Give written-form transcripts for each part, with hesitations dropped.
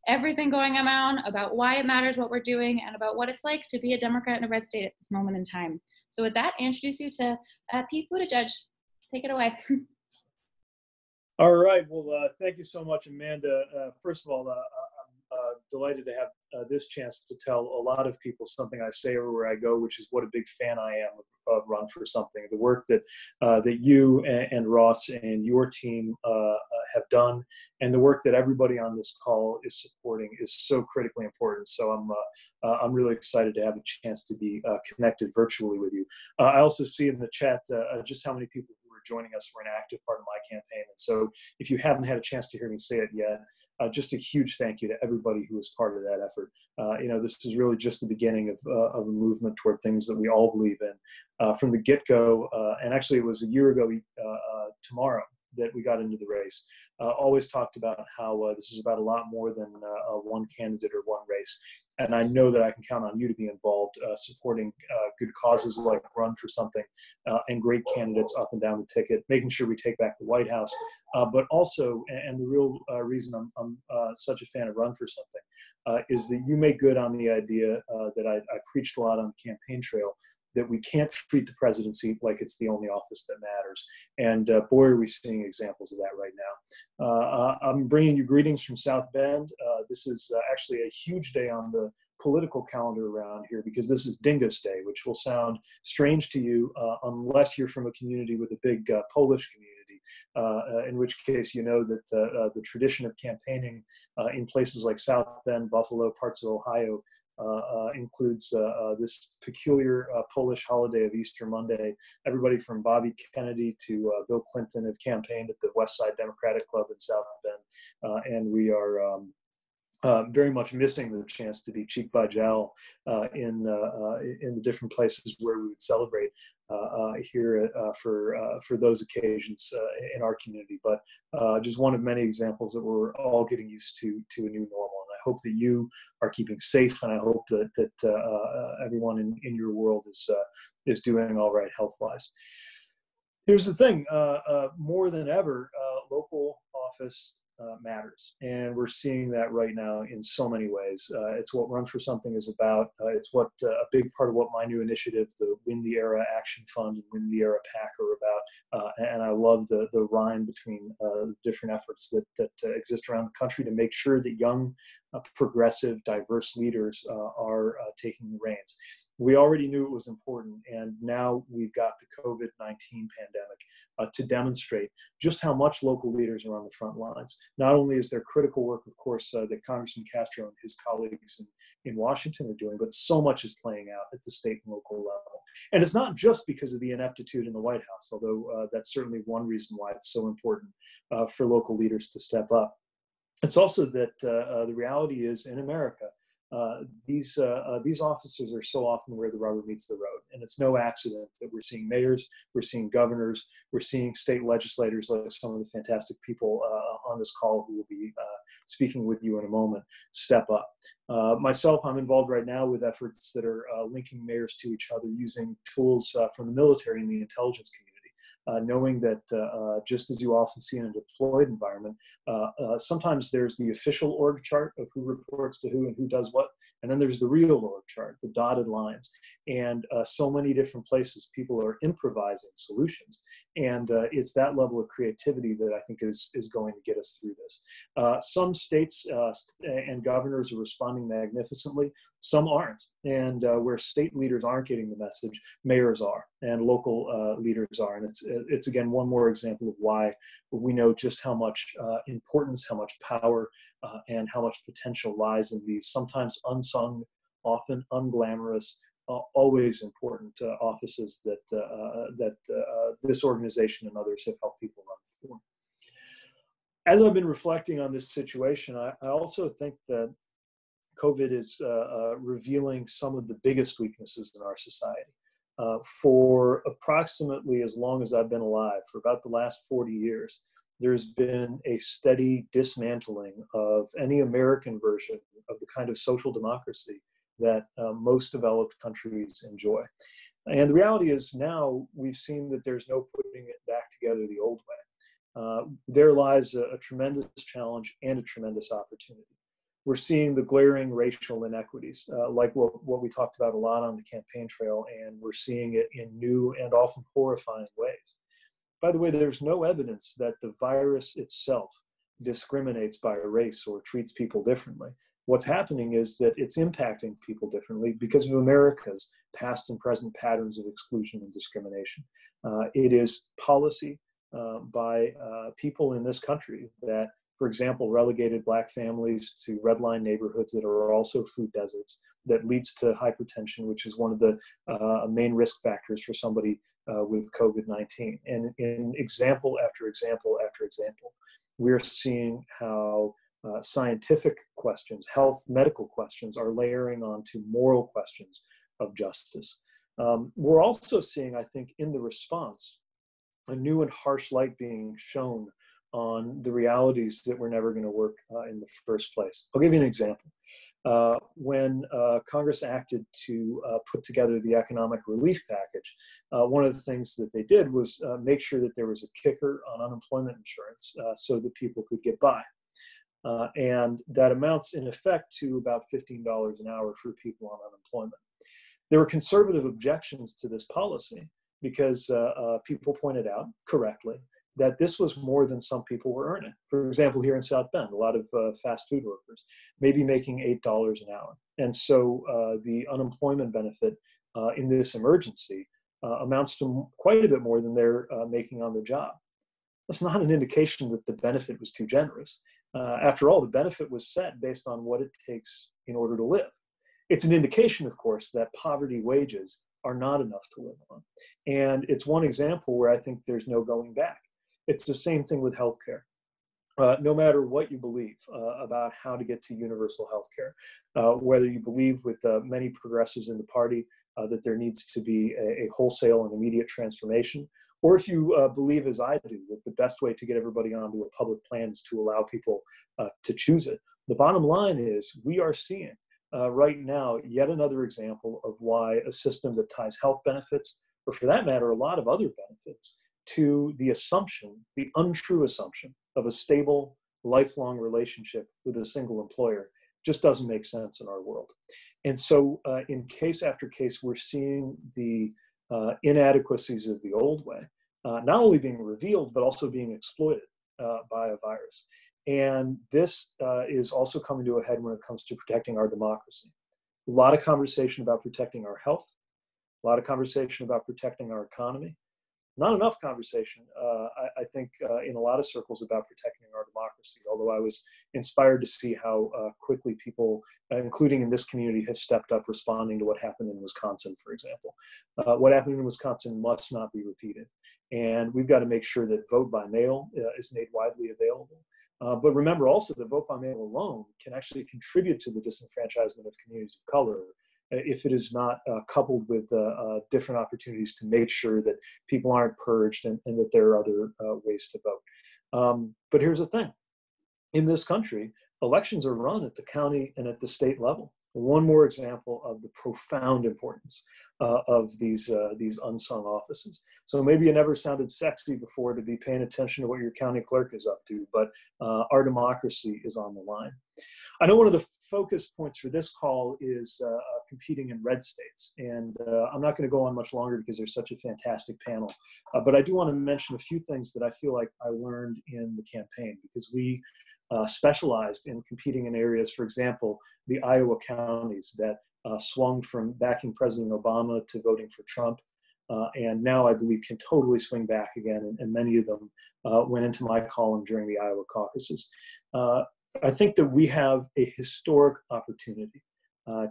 everything going on, about why it matters what we're doing, and about what it's like to be a Democrat in a red state at this moment in time. So with that, I introduce you to Pete Buttigieg. Take it away. All right. Well, thank you so much, Amanda. First of all, I'm delighted to have this chance to tell a lot of people something I say everywhere I go, which is what a big fan I am of Run for Something. The work that that you and Ross and your team have done, and the work that everybody on this call is supporting, is so critically important. So I'm really excited to have a chance to be connected virtually with you. I also see in the chat just how many people who are joining us were an active part of my campaign. And so if you haven't had a chance to hear me say it yet, just a huge thank you to everybody who was part of that effort. This is really just the beginning of a movement toward things that we all believe in. From the get-go, and actually it was a year ago tomorrow that we got into the race, always talked about how this is about a lot more than one candidate or one race. And I know that I can count on you to be involved, supporting good causes like Run for Something, and great candidates up and down the ticket, making sure we take back the White House. But also, and the real reason I'm such a fan of Run for Something is that you make good on the idea that I preached a lot on the campaign trail, that we can't treat the presidency like it's the only office that matters. And boy, are we seeing examples of that right now. I'm bringing you greetings from South Bend. This is actually a huge day on the political calendar around here, because this is Dingus Day, which will sound strange to you unless you're from a community with a big Polish community, in which case you know that the tradition of campaigning in places like South Bend, Buffalo, parts of Ohio, includes this peculiar Polish holiday of Easter Monday. Everybody from Bobby Kennedy to Bill Clinton have campaigned at the West Side Democratic Club in South Bend, and we are very much missing the chance to be cheek by jowl in the different places where we would celebrate here for those occasions in our community. But just one of many examples that we're all getting used to a new normal. And I hope that you are keeping safe, and I hope that everyone in your world is doing all right health-wise. Here's the thing: more than ever, local office matters, and we're seeing that right now in so many ways. It's what Run for Something is about. It's what a big part of what my new initiative, the Win the Era Action Fund and Win the Era PAC, are about. And I love the rhyme between different efforts that exist around the country to make sure that young, progressive, diverse leaders are taking the reins. We already knew it was important, and now we've got the COVID-19 pandemic to demonstrate just how much local leaders are on the front lines. Not only is there critical work, of course, that Congressman Castro and his colleagues in Washington are doing, but so much is playing out at the state and local level. And it's not just because of the ineptitude in the White House, although that's certainly one reason why it's so important for local leaders to step up. It's also that the reality is, in America, these officers are so often where the rubber meets the road. And it's no accident that we're seeing mayors, we're seeing governors, we're seeing state legislators, like some of the fantastic people on this call who will be speaking with you in a moment, step up. Myself, I'm involved right now with efforts that are linking mayors to each other using tools from the military and the intelligence community. Knowing that just as you often see in a deployed environment, sometimes there's the official org chart of who reports to who and who does what, and then there's the real org chart, the dotted lines. And so many different places people are improvising solutions. And it's that level of creativity that I think is going to get us through this. Some states and governors are responding magnificently, some aren't. And where state leaders aren't getting the message, mayors are, and local leaders are. And it's again, one more example of why we know just how much importance, how much power, and how much potential lies in these sometimes unsung, often unglamorous, always important offices that this organization and others have helped people run for. As I've been reflecting on this situation, I also think that COVID is revealing some of the biggest weaknesses in our society. For approximately as long as I've been alive, for about the last 40 years, there's been a steady dismantling of any American version of the kind of social democracy that most developed countries enjoy. And the reality is now we've seen that there's no putting it back together the old way. There lies a tremendous challenge and a tremendous opportunity. we're seeing the glaring racial inequities, like what we talked about a lot on the campaign trail, and we're seeing it in new and often horrifying ways. By the way, there's no evidence that the virus itself discriminates by race or treats people differently. What's happening is that it's impacting people differently because of America's past and present patterns of exclusion and discrimination. It is policy by people in this country that, for example, relegated Black families to red line neighborhoods that are also food deserts, that leads to hypertension, which is one of the main risk factors for somebody with COVID-19. And in example after example after example, we're seeing how scientific questions, health, medical questions are layering onto moral questions of justice. We're also seeing, I think, in the response, a new and harsh light being shown on the realities that were never going to work in the first place. I'll give you an example. When Congress acted to put together the economic relief package, one of the things that they did was make sure that there was a kicker on unemployment insurance so that people could get by. And that amounts in effect to about $15 an hour for people on unemployment. There were conservative objections to this policy because people pointed out correctly that this was more than some people were earning. For example, here in South Bend, a lot of fast food workers may be making $8 an hour. And so the unemployment benefit in this emergency amounts to quite a bit more than they're making on the job. That's not an indication that the benefit was too generous. After all, the benefit was set based on what it takes in order to live. It's an indication, of course, that poverty wages are not enough to live on. And it's one example where I think there's no going back. It's the same thing with healthcare. No matter what you believe about how to get to universal healthcare, whether you believe with many progressives in the party that there needs to be a wholesale and immediate transformation, or if you believe, as I do, that the best way to get everybody onto a public plan is to allow people to choose it. The bottom line is we are seeing right now yet another example of why a system that ties health benefits, or for that matter, a lot of other benefits, to the assumption, the untrue assumption of a stable, lifelong relationship with a single employer just doesn't make sense in our world. And so in case after case, we're seeing the inadequacies of the old way, not only being revealed, but also being exploited by a virus. And this is also coming to a head when it comes to protecting our democracy. A lot of conversation about protecting our health, a lot of conversation about protecting our economy. Not enough conversation, I think, in a lot of circles about protecting our democracy, although I was inspired to see how quickly people, including in this community, have stepped up responding to what happened in Wisconsin, for example. What happened in Wisconsin must not be repeated. And we've got to make sure that vote by mail is made widely available. But remember also that vote by mail alone can actually contribute to the disenfranchisement of communities of color if it is not coupled with different opportunities to make sure that people aren't purged and that there are other ways to vote. But here's the thing. In this country, elections are run at the county and at the state level. One more example of the profound importance of these unsung offices. So maybe it never sounded sexy before to be paying attention to what your county clerk is up to, but our democracy is on the line. I know one of the focus points for this call is competing in red states. And I'm not going to go on much longer because there's such a fantastic panel. But I do want to mention a few things that I feel like I learned in the campaign, because we specialized in competing in areas, for example, the Iowa counties that swung from backing President Obama to voting for Trump. And now I believe can totally swing back again. And many of them went into my column during the Iowa caucuses. I think that we have a historic opportunity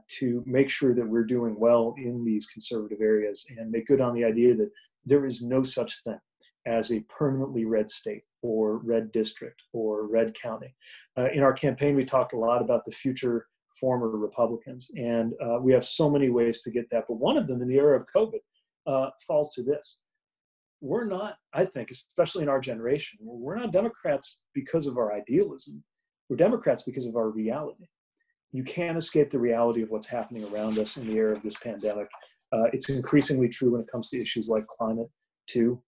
to make sure that we're doing well in these conservative areas and make good on the idea that there is no such thing as a permanently red state or red district or red county. In our campaign, we talked a lot about the future former Republicans, and we have so many ways to get that. But one of them in the era of COVID falls to this. We're not, I think, especially in our generation, we're not Democrats because of our idealism. We're Democrats because of our reality. You can't escape the reality of what's happening around us in the era of this pandemic. It's increasingly true when it comes to issues like climate, too.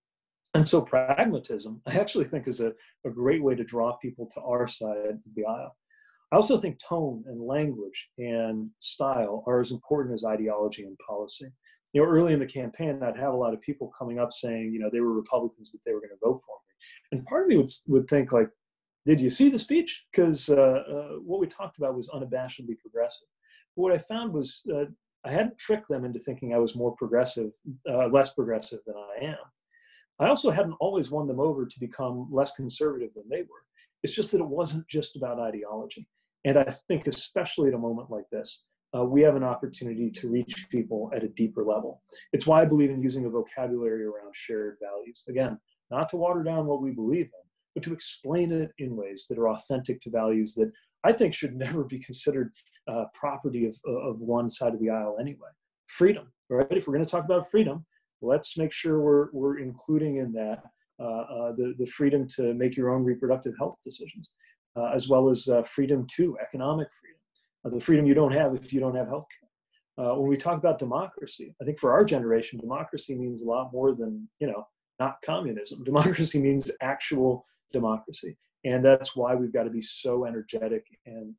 And so pragmatism, I actually think, is a great way to draw people to our side of the aisle. I also think tone and language and style are as important as ideology and policy. You know, early in the campaign, I'd have a lot of people coming up saying, you know, they were Republicans, but they were going to vote for me. And part of me would think, like, did you see the speech? Because what we talked about was unabashedly progressive. But what I found was I hadn't tricked them into thinking I was more progressive, less progressive than I am. I also hadn't always won them over to become less conservative than they were. It's just that it wasn't just about ideology. And I think especially at a moment like this, we have an opportunity to reach people at a deeper level. It's why I believe in using a vocabulary around shared values. Again, not to water down what we believe in, but to explain it in ways that are authentic to values that I think should never be considered property of one side of the aisle anyway. Freedom, right? If we're going to talk about freedom, let's make sure we're including in that the freedom to make your own reproductive health decisions, as well as freedom to economic freedom, the freedom you don't have if you don't have health care. When we talk about democracy, I think for our generation, democracy means a lot more than, you know, not communism. Democracy means actual democracy. And that's why we've got to be so energetic and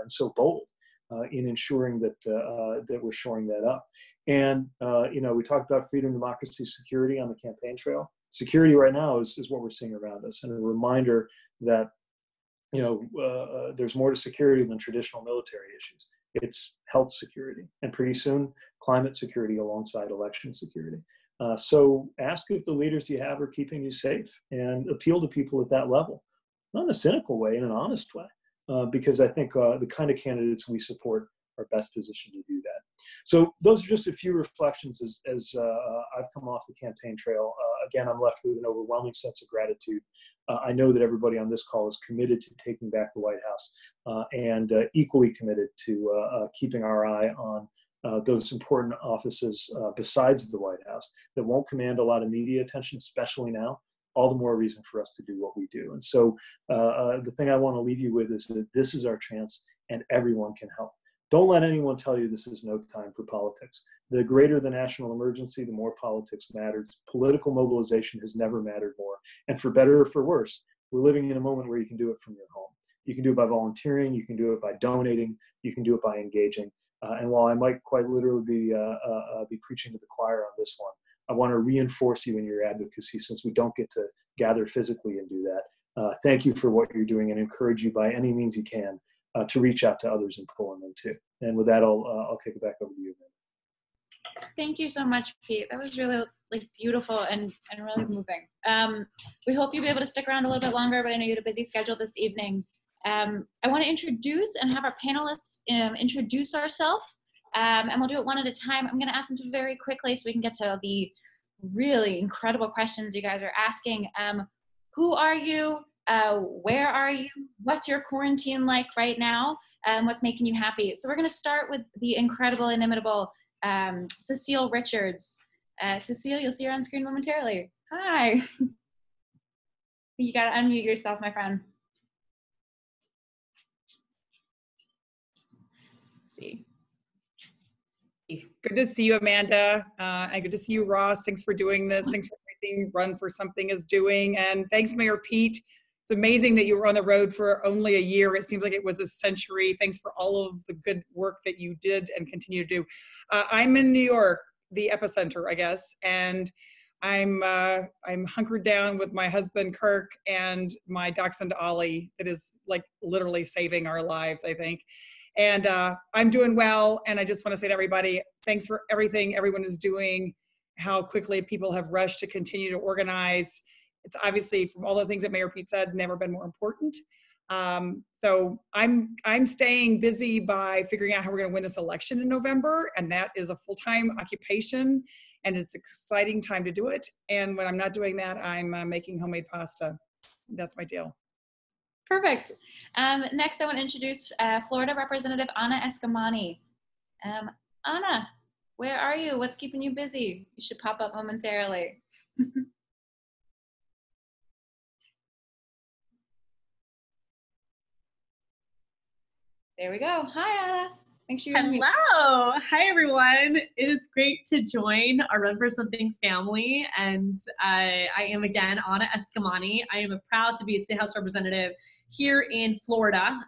so bold in ensuring that we're shoring that up. And you know, we talked about freedom, democracy, security on the campaign trail. Security right now is what we're seeing around us, and a reminder that, you know, there's more to security than traditional military issues. It's health security, and pretty soon climate security alongside election security. So ask if the leaders you have are keeping you safe, and appeal to people at that level, not in a cynical way, in an honest way, because I think the kind of candidates we support are best positioned to do that. So those are just a few reflections as I've come off the campaign trail. Again, I'm left with an overwhelming sense of gratitude. I know that everybody on this call is committed to taking back the White House, and equally committed to keeping our eye on those important offices besides the White House that won't command a lot of media attention, especially now. All the more reason for us to do what we do. And so the thing I want to leave you with is that this is our chance, and everyone can help. Don't let anyone tell you this is no time for politics. The greater the national emergency, the more politics matters. Political mobilization has never mattered more. And for better or for worse, we're living in a moment where you can do it from your home. You can do it by volunteering, you can do it by donating, you can do it by engaging. And while I might quite literally be preaching to the choir on this one, I want to reinforce you in your advocacy, since we don't get to gather physically and do that. Thank you for what you're doing, and encourage you by any means you can to reach out to others and pull them in too. And with that, I'll kick it back over to you, Amanda. Thank you so much, Pete. That was really beautiful and really moving. We hope you'll be able to stick around a little bit longer, but I know you had a busy schedule this evening. I want to introduce and have our panelists introduce ourselves. And we'll do it one at a time. I'm going to ask them to very quickly so we can get to the really incredible questions you guys are asking. Who are you? Where are you? What's your quarantine like right now? What's making you happy? So we're going to start with the incredible, inimitable Cecile Richards. Cecile, you'll see her on screen momentarily. Hi. You got to unmute yourself, my friend. Let's see. Good to see you, Amanda, and good to see you, Ross. Thanks for doing this. Thanks for everything Run for Something is doing, and thanks, Mayor Pete. It's amazing that you were on the road for only a year. It seems like it was a century. Thanks for all of the good work that you did and continue to do. I'm in New York, the epicenter, I guess, and I'm hunkered down with my husband Kirk and my dachshund Ollie. That is like literally saving our lives, I think. And I'm doing well, and I just want to say to everybody, thanks for everything everyone is doing, how quickly people have rushed to continue to organize. It's obviously, from all the things that Mayor Pete said, never been more important. So I'm staying busy by figuring out how we're going to win this election in November, and that is a full-time occupation, and it's an exciting time to do it. And when I'm not doing that, I'm making homemade pasta. That's my deal. Perfect. Next, I want to introduce Florida Representative Anna Eskamani. Anna, where are you? What's keeping you busy? You should pop up momentarily. There we go. Hi, Anna. Thanks for being here. Hello. Hi, everyone. It is great to join our Run for Something family. And I am, again, Anna Eskamani. I am proud to be a State House representative here in Florida.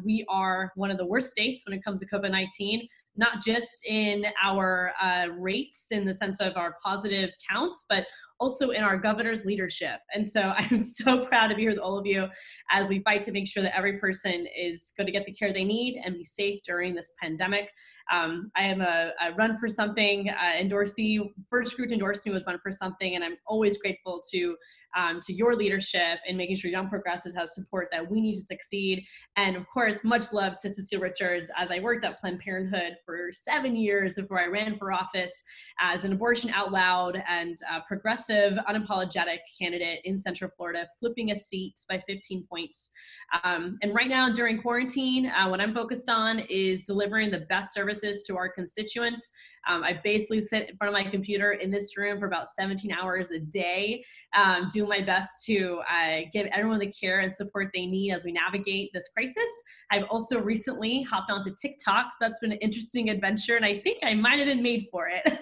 We are one of the worst states when it comes to COVID-19, not just in our rates in the sense of our positive counts, but also in our governor's leadership. And so I'm so proud to be here with all of you as we fight to make sure that every person is going to get the care they need and be safe during this pandemic. I am a Run for Something endorsee. First group to endorse me was Run for Something, and I'm always grateful to your leadership in making sure Young Progressives has support that we need to succeed. And of course, much love to Cecile Richards, as I worked at Planned Parenthood for 7 years before I ran for office as an abortion out loud and progressive, unapologetic candidate in Central Florida, flipping a seat by 15 points. And right now during quarantine, what I'm focused on is delivering the best services to our constituents. I basically sit in front of my computer in this room for about 17 hours a day, do my best to give everyone the care and support they need as we navigate this crisis. I've also recently hopped onto TikTok, so that's been an interesting adventure, and I think I might have been made for it.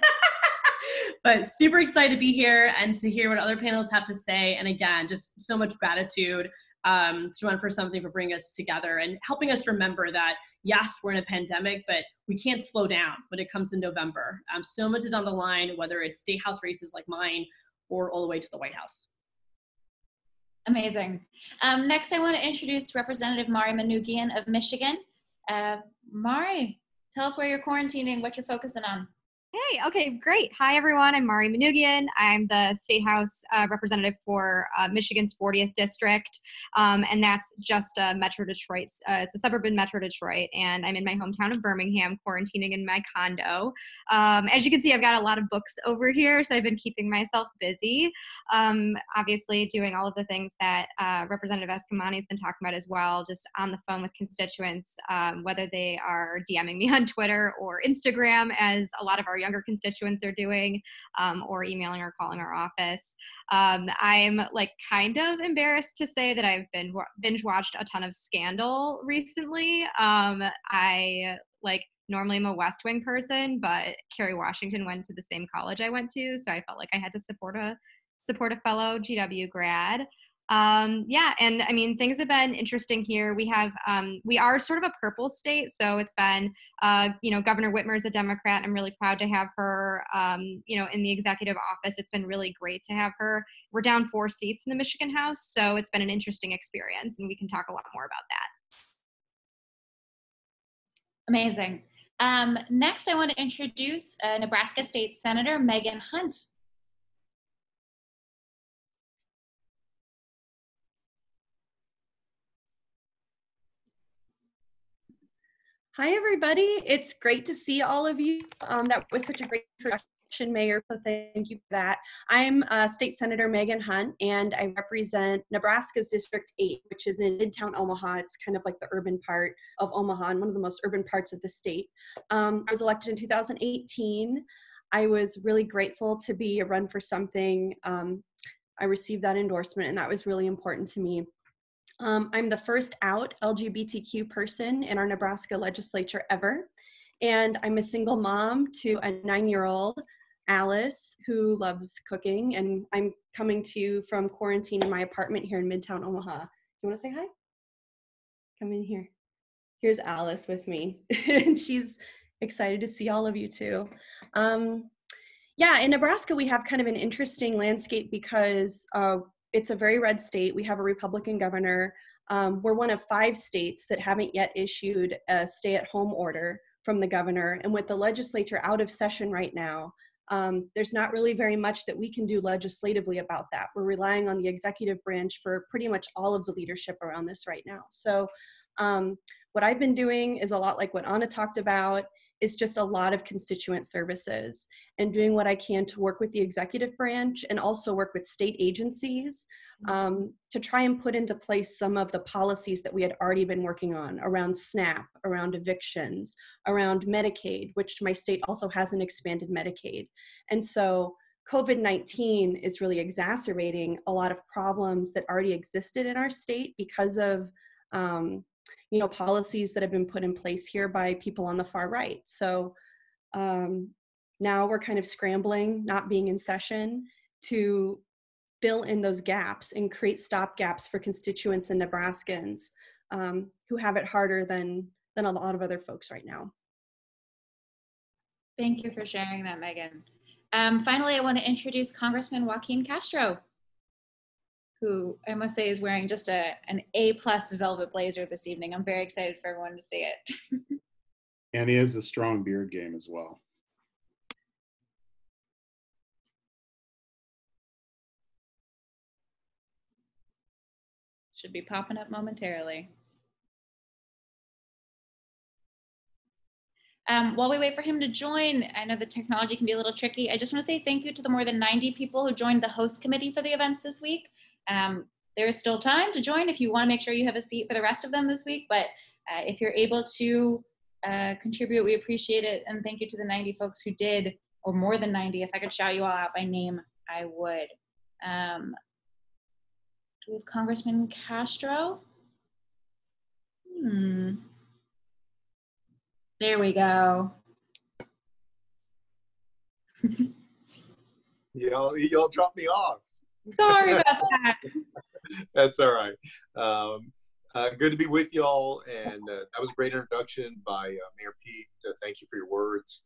But super excited to be here and to hear what other panelists have to say. And again, just so much gratitude to Run for Something for bringing us together and helping us remember that, yes, we're in a pandemic, but we can't slow down when it comes to November. So much is on the line, whether it's state house races like mine or all the way to the White House. Amazing. Next, I want to introduce Representative Mari Manoogian of Michigan. Mari, tell us where you're quarantining, what you're focusing on. Hey, okay, great. Hi, everyone. I'm Mari Manoogian. I'm the State House representative for Michigan's 40th District, and that's just Metro Detroit. It's a suburb in Metro Detroit, and I'm in my hometown of Birmingham, quarantining in my condo. As you can see, I've got a lot of books over here, so I've been keeping myself busy. Obviously, doing all of the things that Representative Eskamani has been talking about as well, just on the phone with constituents, whether they are DMing me on Twitter or Instagram, as a lot of our younger constituents are doing, or emailing or calling our office. I'm like kind of embarrassed to say that I've been binge watched a ton of Scandal recently. I normally I'm a West Wing person, but Kerry Washington went to the same college I went to, so I felt like I had to support a fellow GW grad. Yeah, and I mean, things have been interesting here. We are sort of a purple state, so it's been, Governor Whitmer is a Democrat. I'm really proud to have her, in the executive office. It's been really great to have her. We're down 4 seats in the Michigan House, so it's been an interesting experience, and we can talk a lot more about that. Amazing. Next, I want to introduce Nebraska State Senator Megan Hunt. Hi, everybody. It's great to see all of you. That was such a great introduction, Mayor, so thank you for that. I'm State Senator Megan Hunt, and I represent Nebraska's District 8, which is in Midtown Omaha. It's kind of like the urban part of Omaha and one of the most urban parts of the state. I was elected in 2018. I was really grateful to be a Run for Something. I received that endorsement, and that was really important to me. I'm the first out LGBTQ person in our Nebraska legislature ever, and I'm a single mom to a 9-year-old, Alice, who loves cooking, and I'm coming to you from quarantine in my apartment here in Midtown Omaha. You want to say hi? Come in here. Here's Alice with me, and she's excited to see all of you too. Yeah, in Nebraska, we have kind of an interesting landscape because it's a very red state. We have a Republican governor. We're one of 5 states that haven't yet issued a stay-at-home order from the governor. And with the legislature out of session right now, there's not really very much that we can do legislatively about that. We're relying on the executive branch for pretty much all of the leadership around this right now. So what I've been doing is a lot like what Anna talked about. Is just a lot of constituent services and doing what I can to work with the executive branch and also work with state agencies to try and put into place some of the policies that we had already been working on around SNAP, around evictions, around Medicaid, which my state also has an expanded Medicaid. And so COVID-19 is really exacerbating a lot of problems that already existed in our state because of policies that have been put in place here by people on the far right. So now we're kind of scrambling, not being in session, to fill in those gaps and create stop gaps for constituents and Nebraskans who have it harder than a lot of other folks right now. Thank you for sharing that, Megan. Finally, I want to introduce Congressman Joaquin Castro, who I must say is wearing just an A+ velvet blazer this evening. I'm very excited for everyone to see it. And he has a strong beard game as well. Should be popping up momentarily. While we wait for him to join, I know the technology can be a little tricky. I just want to say thank you to the more than 90 people who joined the host committee for the events this week. There is still time to join if you want to make sure you have a seat for the rest of them this week, but if you're able to contribute, we appreciate it. And thank you to the 90 folks who did, or more than 90. If I could shout you all out by name, I would. Do we have Congressman Castro? There we go. Y'all dropped me off. Sorry about that. That's all right. Good to be with y'all, and that was a great introduction by Mayor Pete. Thank you for your words,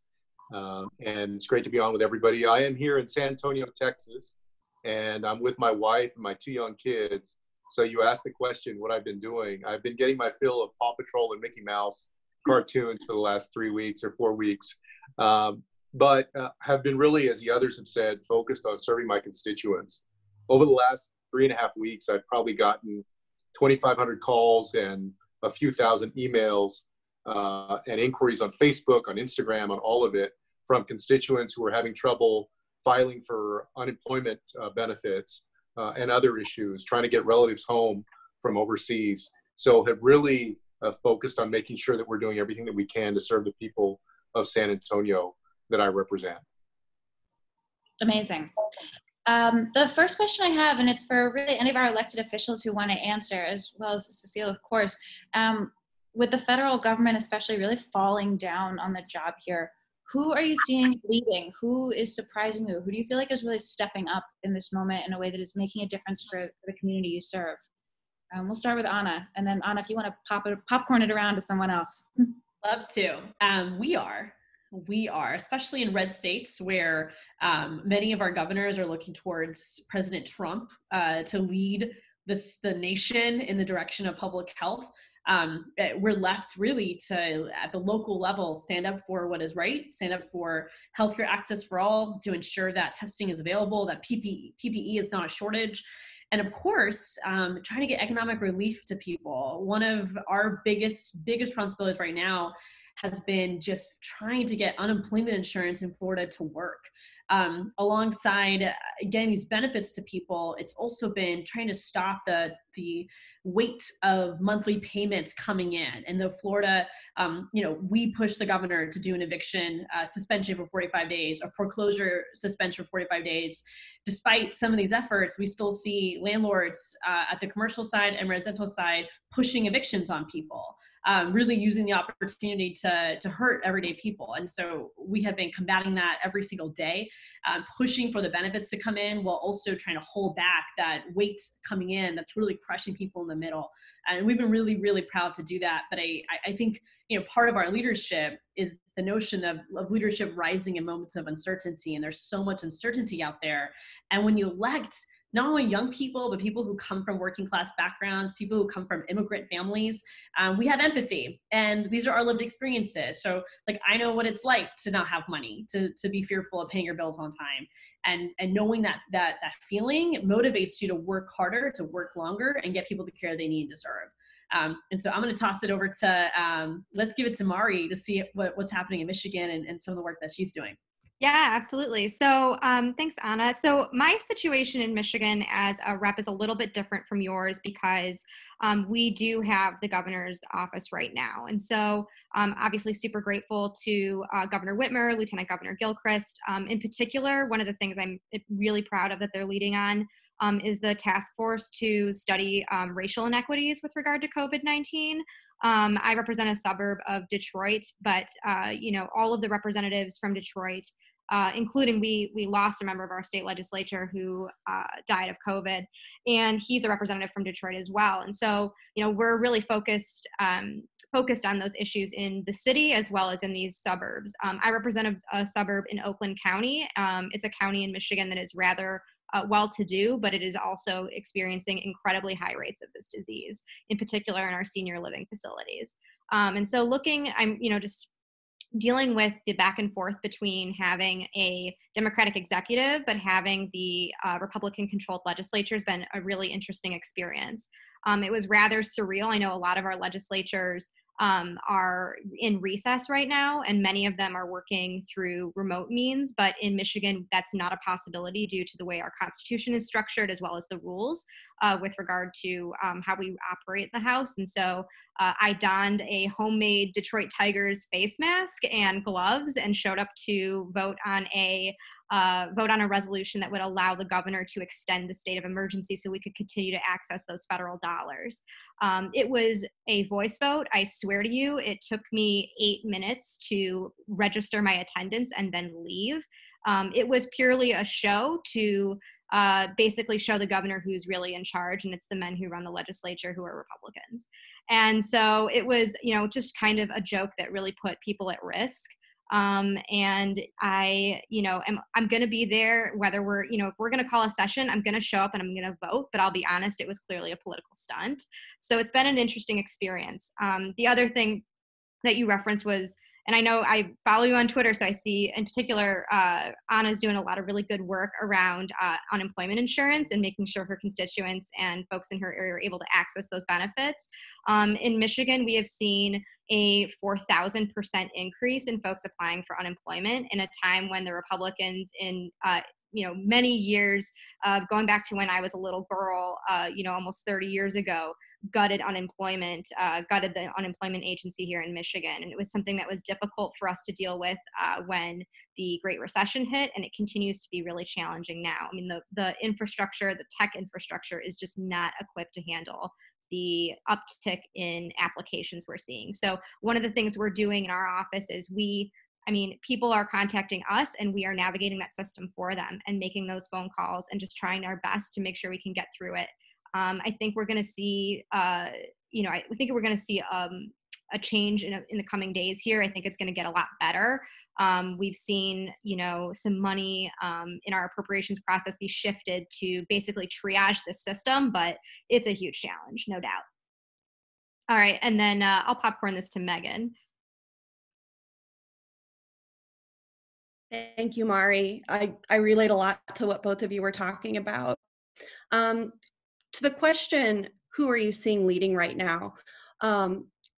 and it's great to be on with everybody. I am here in San Antonio, Texas, and I'm with my wife and my 2 young kids. So you asked the question, what I've been doing. I've been getting my fill of Paw Patrol and Mickey Mouse cartoons for the last 3 weeks or 4 weeks, but have been really, as the others have said, focused on serving my constituents. Over the last 3.5 weeks, I've probably gotten 2,500 calls and a few thousand emails and inquiries on Facebook, on Instagram, on all of it, from constituents who are having trouble filing for unemployment benefits and other issues, trying to get relatives home from overseas. So have really focused on making sure that we're doing everything that we can to serve the people of San Antonio that I represent. Amazing. The first question I have, and it's for really any of our elected officials who want to answer, as well as Cecile, of course, with the federal government especially really falling down on the job here, who are you seeing leading? Who is surprising you? Who do you feel like is really stepping up in this moment in a way that is making a difference for the community you serve? We'll start with Anna, and then Anna, if you want to popcorn it around to someone else. Love to. We are, especially in red states where many of our governors are looking towards President Trump to lead the nation in the direction of public health. We're left really to, at the local level, stand up for what is right, stand up for healthcare access for all, to ensure that testing is available, that PPE is not a shortage. And of course, trying to get economic relief to people. One of our biggest responsibilities right now has been just trying to get unemployment insurance in Florida to work. Alongside getting these benefits to people, it's also been trying to stop the weight of monthly payments coming in. And the Florida, we pushed the governor to do an eviction suspension for 45 days, a foreclosure suspension for 45 days. Despite some of these efforts, we still see landlords at the commercial side and residential side pushing evictions on people. Really using the opportunity to hurt everyday people. And so we have been combating that every single day, pushing for the benefits to come in while also trying to hold back that weight coming in that's really crushing people in the middle. And we've been really, really proud to do that. But I think, part of our leadership is the notion of leadership rising in moments of uncertainty. And there's so much uncertainty out there. And when you elect not only young people, but people who come from working class backgrounds, people who come from immigrant families, we have empathy, and these are our lived experiences. So I know what it's like to not have money, to be fearful of paying your bills on time. And knowing that feeling motivates you to work harder, to work longer, and get people the care they need and deserve. And so I'm going to toss it over to, let's give it to Mari to see what's happening in Michigan and some of the work that she's doing. Yeah, absolutely. So thanks, Anna. So my situation in Michigan as a rep is a little bit different from yours because we do have the governor's office right now. And so obviously super grateful to Governor Whitmer, Lieutenant Governor Gilchrist. In particular, one of the things I'm really proud of that they're leading on is the task force to study racial inequities with regard to COVID-19. I represent a suburb of Detroit, but all of the representatives from Detroit, including we lost a member of our state legislature who died of COVID, and he's a representative from Detroit as well. And so, we're really focused on those issues in the city as well as in these suburbs. I represent a suburb in Oakland County. It's a county in Michigan that is rather well-to-do, but it is also experiencing incredibly high rates of this disease, in particular in our senior living facilities. And so I'm just dealing with the back and forth between having a Democratic executive, but having the Republican-controlled legislature has been a really interesting experience. It was rather surreal. I know a lot of our legislatures are in recess right now, and many of them are working through remote means, but in Michigan, that's not a possibility due to the way our Constitution is structured, as well as the rules with regard to how we operate the House. And so I donned a homemade Detroit Tigers face mask and gloves and showed up to vote on a resolution that would allow the governor to extend the state of emergency so we could continue to access those federal dollars. It was a voice vote. I swear to you, it took me 8 minutes to register my attendance and then leave. It was purely a show to basically show the governor who's really in charge, and it's the men who run the legislature who are Republicans. And so it was, just kind of a joke that really put people at risk. And I'm going to be there, whether if we're going to call a session, I'm going to show up and I'm going to vote, but I'll be honest, it was clearly a political stunt. So it's been an interesting experience. The other thing that you referenced was, and I know I follow you on Twitter, so I see in particular, Anna's doing a lot of really good work around unemployment insurance and making sure her constituents and folks in her area are able to access those benefits. In Michigan, we have seen a 4,000% increase in folks applying for unemployment in a time when the Republicans in many years, going back to when I was a little girl, almost 30 years ago, gutted the unemployment agency here in Michigan. And it was something that was difficult for us to deal with when the Great Recession hit, and it continues to be really challenging now. I mean, the infrastructure, the tech infrastructure is just not equipped to handle the uptick in applications we're seeing. So one of the things we're doing in our office is people are contacting us and we are navigating that system for them and making those phone calls and just trying our best to make sure we can get through it. I think we're going to see, a change in the coming days here. I think it's going to get a lot better. We've seen, some money in our appropriations process be shifted to basically triage the system, but it's a huge challenge, no doubt. All right, and then I'll popcorn this to Megan. Thank you, Mari. I relate a lot to what both of you were talking about. To the question, who are you seeing leading right now?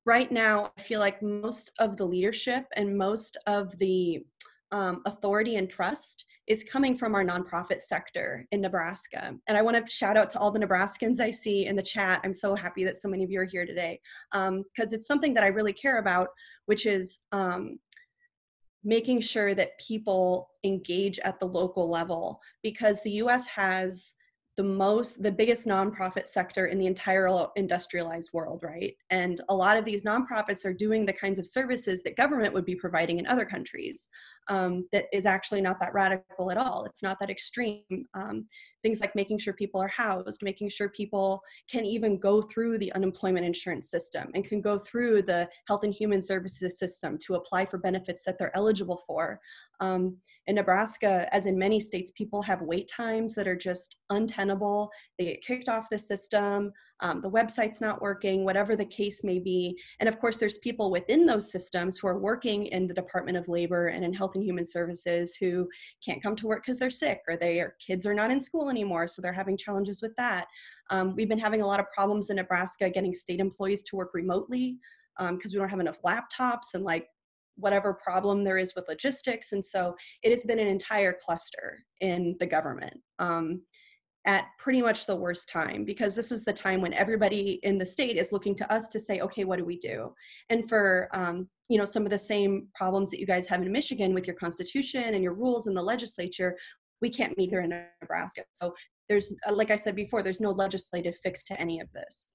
Right now, I feel like most of the leadership and most of the authority and trust is coming from our nonprofit sector in Nebraska. And I want to shout out to all the Nebraskans I see in the chat. I'm so happy that so many of you are here today because it's something that I really care about, which is making sure that people engage at the local level, because the US has the biggest nonprofit sector in the entire industrialized world, right? And a lot of these nonprofits are doing the kinds of services that government would be providing in other countries that is actually not that radical at all. It's not that extreme. Things like making sure people are housed, making sure people can even go through the unemployment insurance system and can go through the health and human services system to apply for benefits that they're eligible for. In Nebraska, as in many states, people have wait times that are just untenable. They get kicked off the system. The website's not working, whatever the case may be. And of course, there's people within those systems who are working in the Department of Labor and in Health and Human Services who can't come to work because they're sick or their kids are not in school anymore, so they're having challenges with that. We've been having a lot of problems in Nebraska getting state employees to work remotely because we don't have enough laptops and whatever problem there is with logistics. And so it has been an entire cluster in the government at pretty much the worst time, because this is the time when everybody in the state is looking to us to say, okay, what do we do? And for some of the same problems that you guys have in Michigan with your constitution and your rules in the legislature, we can't meet there in Nebraska. So there's, like I said before, there's no legislative fix to any of this.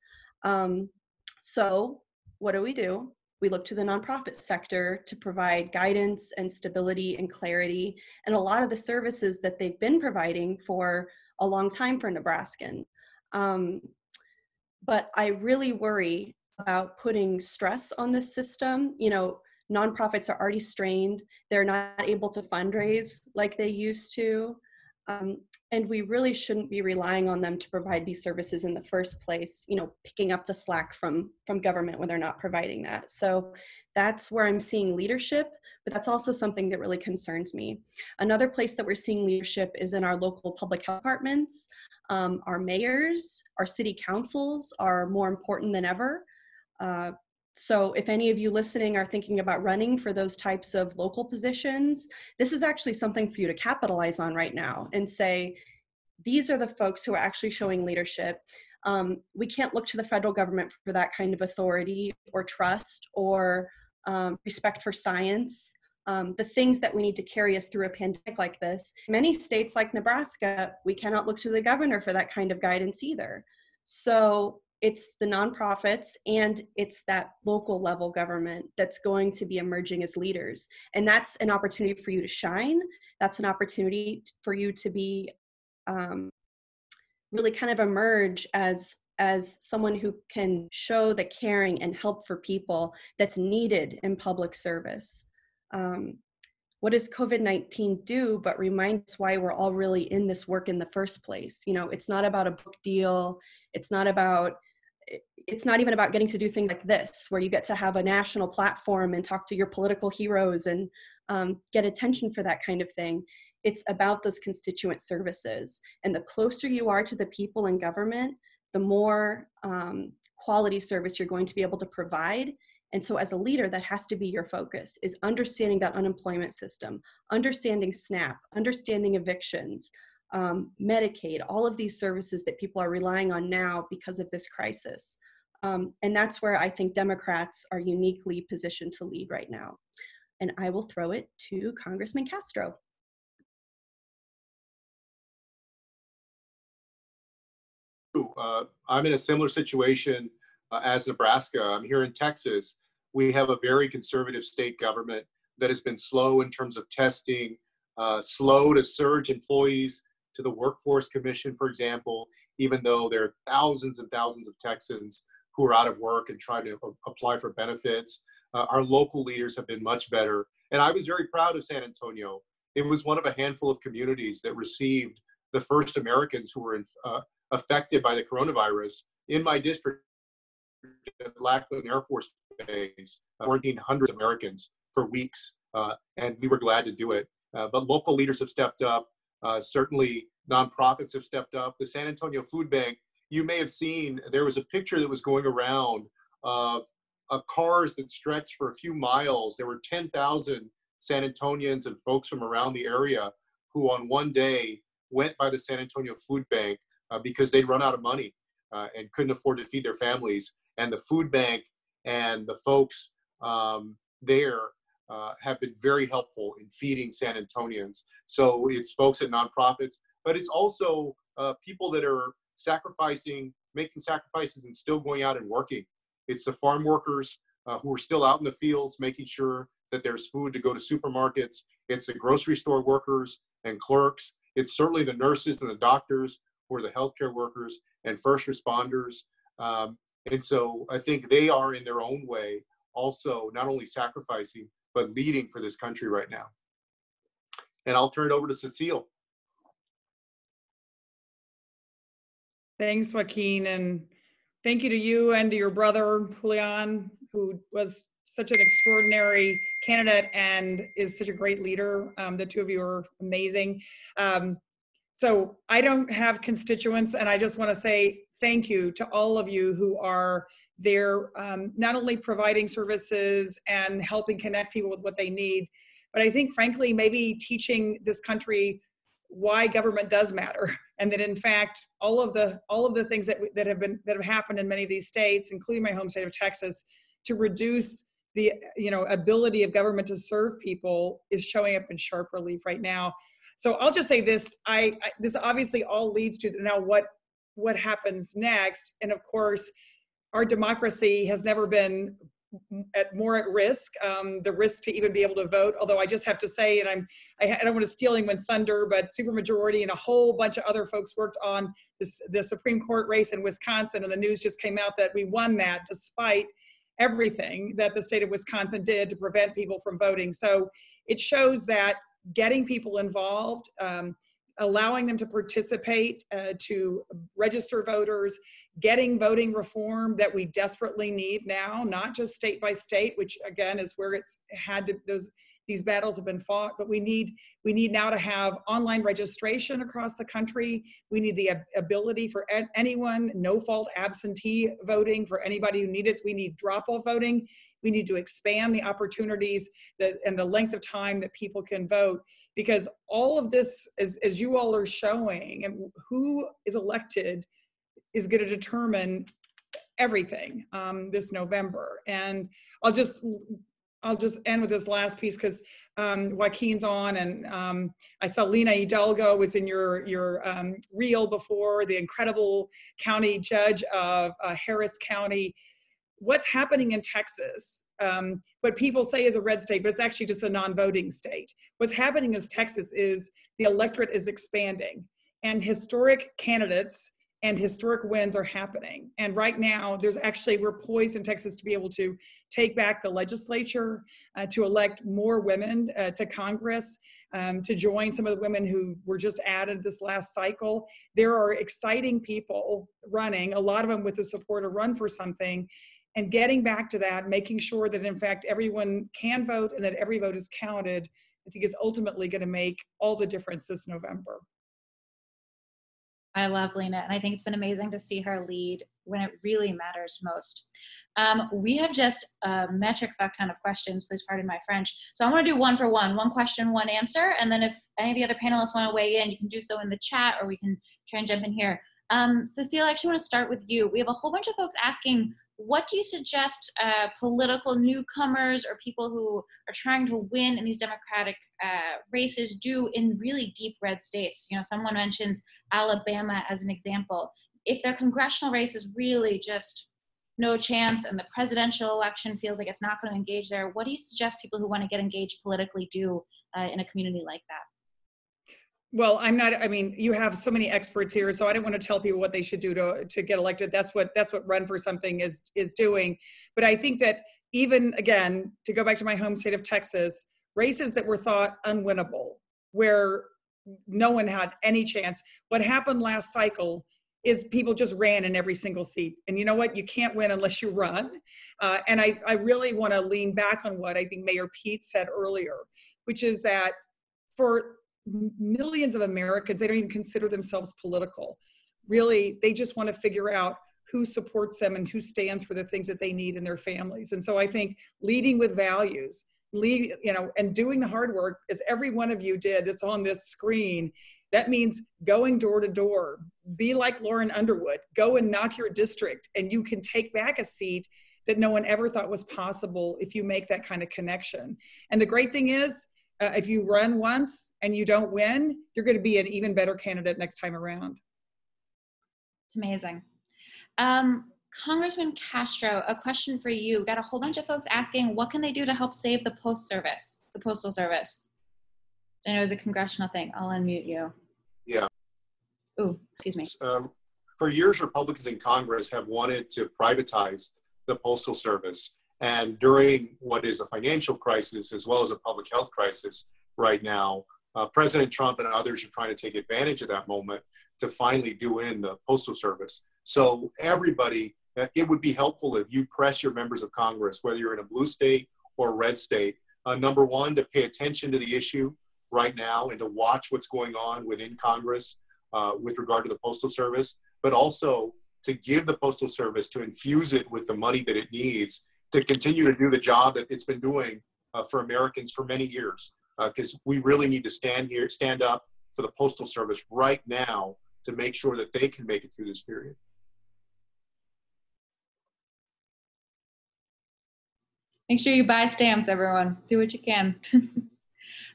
So what do? We look to the nonprofit sector to provide guidance and stability and clarity, and a lot of the services that they've been providing for a long time for Nebraskans. But I really worry about putting stress on this system. You know, nonprofits are already strained. They're not able to fundraise like they used to. And we really shouldn't be relying on them to provide these services in the first place, you know, picking up the slack from government when they're not providing that. So that's where I'm seeing leadership, but that's also something that really concerns me. Another place that we're seeing leadership is in our local public health departments. Our mayors, our city councils are more important than ever. So if any of you listening are thinking about running for those types of local positions, this is actually something for you to capitalize on right now and say, these are the folks who are actually showing leadership. We can't look to the federal government for that kind of authority or trust or respect for science. The things that we need to carry us through a pandemic like this. Many states like Nebraska, we cannot look to the governor for that kind of guidance either. So it's the nonprofits and it's that local level government that's going to be emerging as leaders. And that's an opportunity for you to shine. That's an opportunity for you to be really kind of emerge as someone who can show the caring and help for people that's needed in public service. What does COVID-19 do but remind us why we're all really in this work in the first place? You know, it's not about a book deal. It's not even about getting to do things like this, where you get to have a national platform and talk to your political heroes and get attention for that kind of thing. It's about those constituent services. And the closer you are to the people in government, the more quality service you're going to be able to provide. And so as a leader, that has to be your focus, is understanding that unemployment system, understanding SNAP, understanding evictions, Medicaid, all of these services that people are relying on now because of this crisis. And that's where I think Democrats are uniquely positioned to lead right now. And I will throw it to Congressman Castro. I'm in a similar situation as Nebraska. I'm here in Texas. We have a very conservative state government that has been slow in terms of testing, slow to surge employees to the Workforce Commission, for example, even though there are thousands and thousands of Texans who are out of work and trying to apply for benefits. Our local leaders have been much better. And I was very proud of San Antonio. It was one of a handful of communities that received the first Americans who were affected by the coronavirus. In my district at Lackland Air Force Base, 1,400 Americans for weeks, and we were glad to do it. But local leaders have stepped up. Certainly nonprofits have stepped up. The San Antonio Food Bank, you may have seen, there was a picture that was going around of cars that stretched for a few miles. There were 10,000 San Antonians and folks from around the area who on one day went by the San Antonio Food Bank because they'd run out of money and couldn't afford to feed their families. And the food bank and the folks there have been very helpful in feeding San Antonians. So it's folks at nonprofits, but it's also people that are making sacrifices and still going out and working. It's the farm workers who are still out in the fields, making sure that there's food to go to supermarkets. It's the grocery store workers and clerks. It's certainly the nurses and the doctors who are the healthcare workers and first responders. And so I think they are in their own way also not only sacrificing, but leading for this country right now. And I'll turn it over to Cecile. Thanks, Joaquin, and thank you to you and to your brother, Julian, who was such an extraordinary candidate and is such a great leader. The two of you are amazing. So I don't have constituents, and I just want to say thank you to all of you who are there, not only providing services and helping connect people with what they need, but I think, frankly, maybe teaching this country why government does matter, and that in fact all of the things that have happened in many of these states, including my home state of Texas, to reduce the ability of government to serve people is showing up in sharp relief right now. So I'll just say this, this obviously all leads to now what happens next. And of course, our democracy has never been more at risk, the risk to even be able to vote. Although I just have to say, and I don't want to steal anyone's thunder, but Supermajority and a whole bunch of other folks worked on the Supreme Court race in Wisconsin, and the news just came out that we won that despite everything that the state of Wisconsin did to prevent people from voting. So it shows that getting people involved, allowing them to participate, to register voters, getting voting reform that we desperately need now, not just state by state, which again is where it's had to, these battles have been fought, but we need now to have online registration across the country. We need the ability for anyone, no fault absentee voting for anybody who needs it. We need drop-off voting. We need to expand the opportunities and the length of time that people can vote, because all of this, as you all are showing, and who is elected is going to determine everything this November. And I'll just end with this last piece, because Joaquin's on, and I saw Lena Hidalgo was in your reel before, the incredible county judge of Harris County. What's happening in Texas, what people say is a red state, but it's actually just a non-voting state. What's happening in Texas is the electorate is expanding, and historic candidates and historic wins are happening. And right now, we're poised in Texas to be able to take back the legislature, to elect more women to Congress, to join some of the women who were just added this last cycle. There are exciting people running, a lot of them with the support of Run for Something, and getting back to that, making sure that in fact everyone can vote and that every vote is counted, I think is ultimately going to make all the difference this November. I love Lena, and I think it's been amazing to see her lead when it really matters most. We have just a metric fuck ton of questions, please pardon my French. So I want to do one for one question, one answer, and then if any of the other panelists want to weigh in, you can do so in the chat, or we can try and jump in here. Cecile, I actually want to start with you. We have a whole bunch of folks asking, what do you suggest political newcomers or people who are trying to win in these Democratic races do in really deep red states? You know, someone mentions Alabama as an example. If their congressional race is really just no chance and the presidential election feels like it's not going to engage there, what do you suggest people who want to get engaged politically do in a community like that? Well, you have so many experts here, so I don't want to tell people what they should do to get elected. That's what Run for Something is doing. But I think that even, again, to go back to my home state of Texas, races that were thought unwinnable, where no one had any chance, what happened last cycle is people just ran in every single seat. And you know what? You can't win unless you run. And I really want to lean back on what I think Mayor Pete said earlier, which is that for millions of Americans, they don't even consider themselves political. Really, they just want to figure out who supports them and who stands for the things that they need in their families. And so I think leading with values, and doing the hard work, as every one of you did that's on this screen, that means going door to door. Be like Lauren Underwood. Go and knock your district, and you can take back a seat that no one ever thought was possible if you make that kind of connection. And the great thing is, if you run once and you don't win, you're going to be an even better candidate next time around. It's amazing. Congressman Castro, a question for you. Got a whole bunch of folks asking, what can they do to help save the Postal Service? I know it's a congressional thing. I'll unmute you. Yeah. Ooh, excuse me. For years, Republicans in Congress have wanted to privatize the Postal Service. And during what is a financial crisis as well as a public health crisis right now, President Trump and others are trying to take advantage of that moment to finally do in the Postal Service. So everybody, it would be helpful if you press your members of Congress, whether you're in a blue state or a red state, number one, to pay attention to the issue right now and to watch what's going on within Congress with regard to the Postal Service, but also to give the Postal Service, to infuse it with the money that it needs to continue to do the job that it's been doing for Americans for many years. Because we really need to stand up for the Postal Service right now to make sure that they can make it through this period. Make sure you buy stamps, everyone. Do what you can.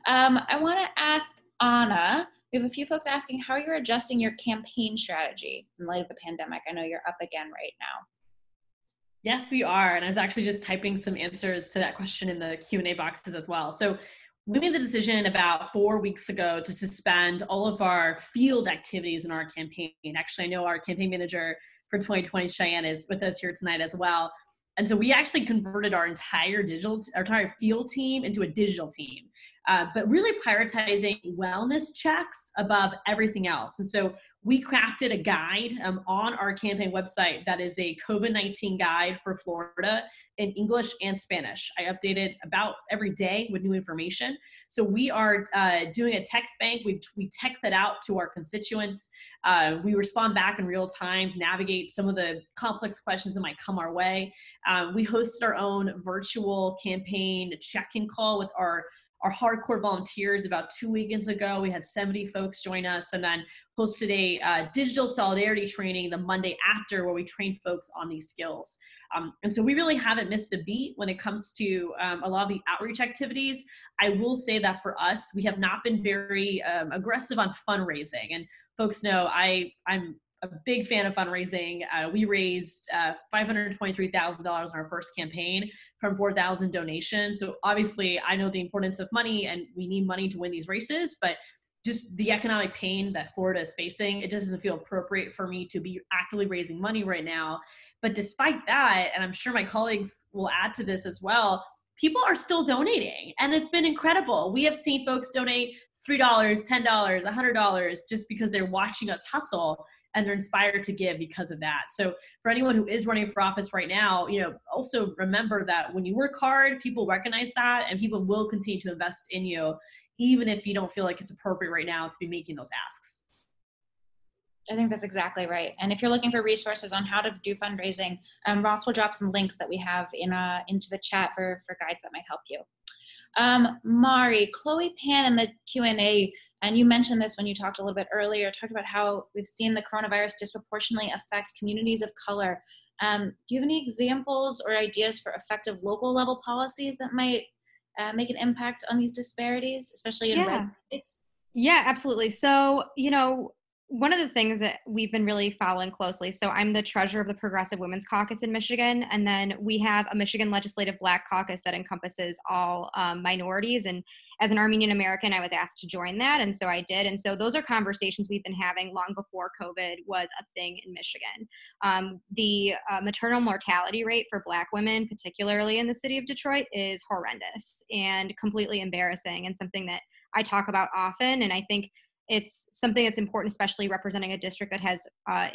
I want to ask Anna. We have a few folks asking how you're adjusting your campaign strategy in light of the pandemic. I know you're up again right now. Yes, we are. And I was actually just typing some answers to that question in the Q&A boxes as well. So we made the decision about 4 weeks ago to suspend all of our field activities in our campaign. Actually, I know our campaign manager for 2020, Cheyenne, is with us here tonight as well. And so we actually converted our entire field team into a digital team, but really prioritizing wellness checks above everything else. And so we crafted a guide on our campaign website that is a COVID-19 guide for Florida in English and Spanish. I update it about every day with new information. So we are doing a text bank. We text that out to our constituents. We respond back in real time to navigate some of the complex questions that might come our way. We hosted our own virtual campaign check-in call with our hardcore volunteers about 2 weekends ago. We had 70 folks join us, and then hosted a digital solidarity training the Monday after where we trained folks on these skills. And so we really haven't missed a beat when it comes to a lot of the outreach activities. I will say that for us, we have not been very aggressive on fundraising. And folks know I'm a big fan of fundraising. We raised $523,000 in our first campaign from 4,000 donations. So obviously I know the importance of money and we need money to win these races, but just the economic pain that Florida is facing, it doesn't feel appropriate for me to be actively raising money right now. But despite that, and I'm sure my colleagues will add to this as well, people are still donating, and it's been incredible. We have seen folks donate $3, $10, $100 just because they're watching us hustle and they're inspired to give because of that. So for anyone who is running for office right now, also remember that when you work hard, people recognize that and people will continue to invest in you, even if you don't feel like it's appropriate right now to be making those asks. I think that's exactly right. And if you're looking for resources on how to do fundraising, Ross will drop some links that we have into the chat for guides that might help you. Mari, Chloe Pan in the Q&A, and you mentioned this when you talked a little bit earlier, talked about how we've seen the coronavirus disproportionately affect communities of color. Do you have any examples or ideas for effective local level policies that might make an impact on these disparities, especially in red states? Yeah, absolutely. So, one of the things that we've been really following closely, so I'm the treasurer of the Progressive Women's Caucus in Michigan, and then we have a Michigan Legislative Black Caucus that encompasses all minorities. And as an Armenian American, I was asked to join that, and so I did. And so those are conversations we've been having long before COVID was a thing in Michigan. The maternal mortality rate for Black women, particularly in the city of Detroit, is horrendous and completely embarrassing, and something that I talk about often. And I think it's something that's important, especially representing a district that has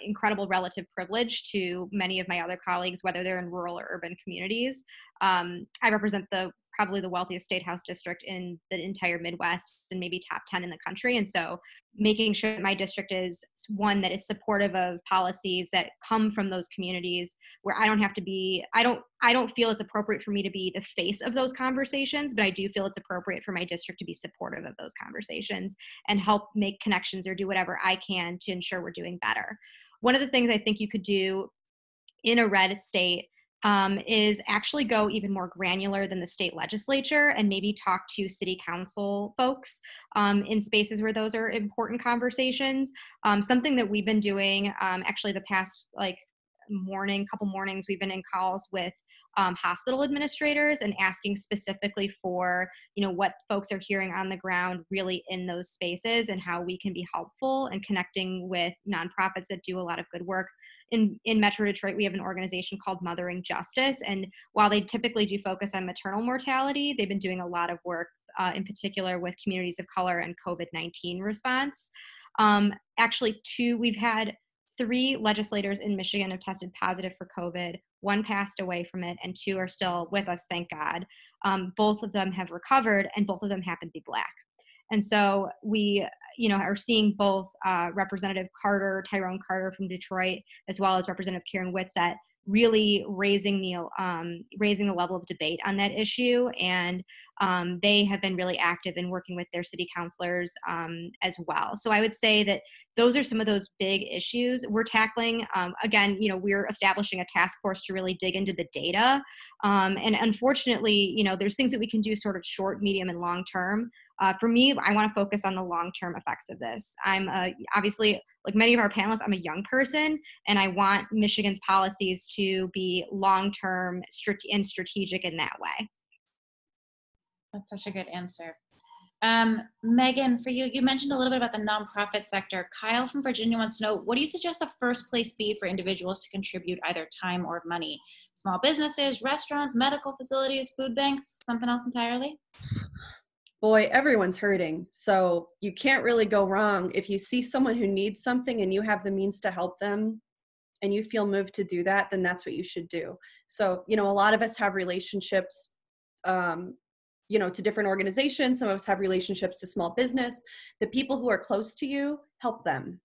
incredible relative privilege to many of my other colleagues, whether they're in rural or urban communities. I represent probably the wealthiest state house district in the entire Midwest and maybe top 10 in the country. And so making sure that my district is one that is supportive of policies that come from those communities where I don't have to be, I don't feel it's appropriate for me to be the face of those conversations, but I do feel it's appropriate for my district to be supportive of those conversations and help make connections or do whatever I can to ensure we're doing better. One of the things I think you could do in a red state is actually go even more granular than the state legislature and maybe talk to city council folks in spaces where those are important conversations. Something that we've been doing actually the past couple mornings, we've been in calls with hospital administrators and asking specifically for, what folks are hearing on the ground really in those spaces and how we can be helpful, and connecting with nonprofits that do a lot of good work. In Metro Detroit, we have an organization called Mothering Justice. And while they typically do focus on maternal mortality, they've been doing a lot of work in particular with communities of color and COVID-19 response. We've had 3 legislators in Michigan have tested positive for COVID. 1 passed away from it, and 2 are still with us, thank God. Both of them have recovered, and both of them happen to be Black. And so we, are seeing both Representative Tyrone Carter from Detroit, as well as Representative Karen Whitsett, really raising the level of debate on that issue. And they have been really active in working with their city councilors as well. So I would say that those are some of those big issues we're tackling. Again, we're establishing a task force to really dig into the data. And unfortunately, there's things that we can do sort of short, medium, and long term. For me, I want to focus on the long-term effects of this. I'm obviously, like many of our panelists, I'm a young person, and I want Michigan's policies to be long-term and strategic in that way. That's such a good answer. Megan, for you, you mentioned a little bit about the nonprofit sector. Kyle from Virginia wants to know, what do you suggest the first place be for individuals to contribute either time or money? Small businesses, restaurants, medical facilities, food banks, something else entirely? Boy, everyone's hurting. So you can't really go wrong. If you see someone who needs something and you have the means to help them and you feel moved to do that, then that's what you should do. So, a lot of us have relationships, to different organizations. Some of us have relationships to small business. The people who are close to you, help them.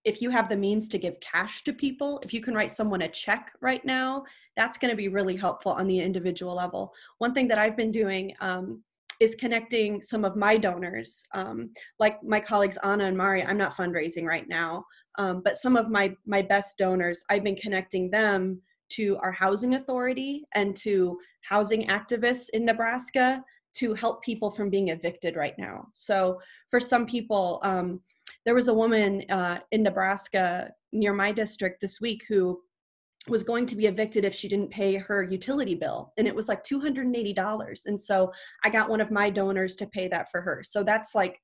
If you have the means to give cash to people, if you can write someone a check right now, that's going to be really helpful on the individual level. One thing that I've been doing, is connecting some of my donors, like my colleagues Anna and Mari. I'm not fundraising right now, but some of my best donors, I've been connecting them to our housing authority and to housing activists in Nebraska to help people from being evicted right now. So for some people, there was a woman in Nebraska near my district this week who was going to be evicted if she didn't pay her utility bill. And it was like $280. And so I got one of my donors to pay that for her. So that's like,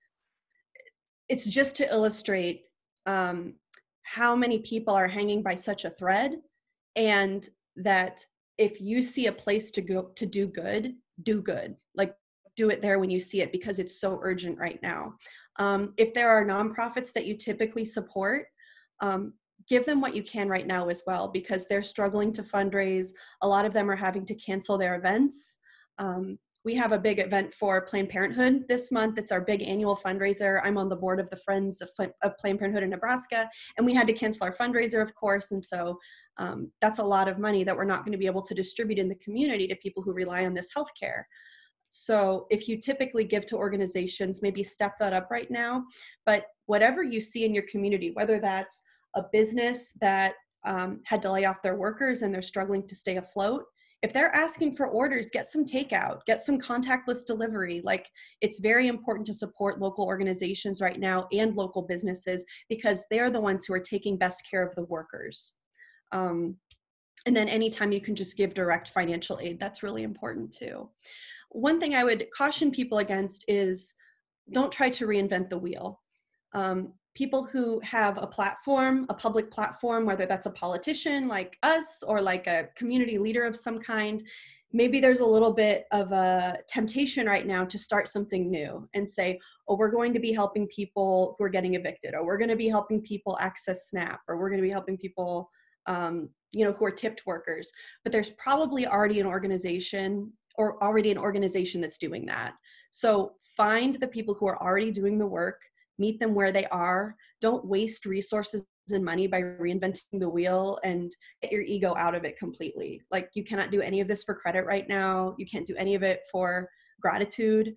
it's just to illustrate how many people are hanging by such a thread, and that if you see a place to go to do good, like do it there when you see it, because it's so urgent right now. If there are nonprofits that you typically support, give them what you can right now as well, because they're struggling to fundraise. A lot of them are having to cancel their events. We have a big event for Planned Parenthood this month. It's our big annual fundraiser. I'm on the board of the Friends of Planned Parenthood in Nebraska, and we had to cancel our fundraiser, of course. And so that's a lot of money that we're not going to be able to distribute in the community to people who rely on this healthcare. So if you typically give to organizations, maybe step that up right now. But whatever you see in your community, whether that's a business that had to lay off their workers and they're struggling to stay afloat, if they're asking for orders, get some takeout, get some contactless delivery. Like, it's very important to support local organizations right now and local businesses, because they're the ones who are taking best care of the workers. And then anytime you can just give direct financial aid, that's really important too. One thing I would caution people against is don't try to reinvent the wheel. People who have a platform, a public platform, whether that's a politician like us or like a community leader of some kind, maybe there's a little bit of a temptation right now to start something new and say, oh, we're going to be helping people who are getting evicted, or we're going to be helping people access SNAP, or we're going to be helping people who are tipped workers. But there's probably already an organization that's doing that. So find the people who are already doing the work, meet them where they are. Don't waste resources and money by reinventing the wheel, and get your ego out of it completely. Like, you cannot do any of this for credit right now. You can't do any of it for gratitude.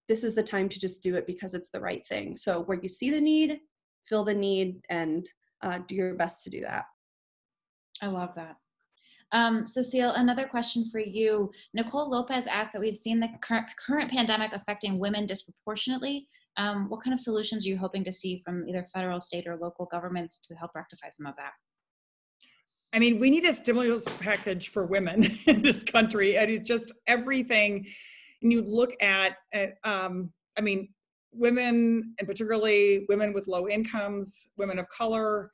This is the time to just do it because it's the right thing. So where you see the need, fill the need, and do your best to do that. I love that. Cecile, another question for you. Nicole Lopez asked that we've seen the current pandemic affecting women disproportionately. What kind of solutions are you hoping to see from either federal, state, or local governments to help rectify some of that? I mean, we need a stimulus package for women in this country. And it's just everything. And you look at women, and particularly women with low incomes, women of color,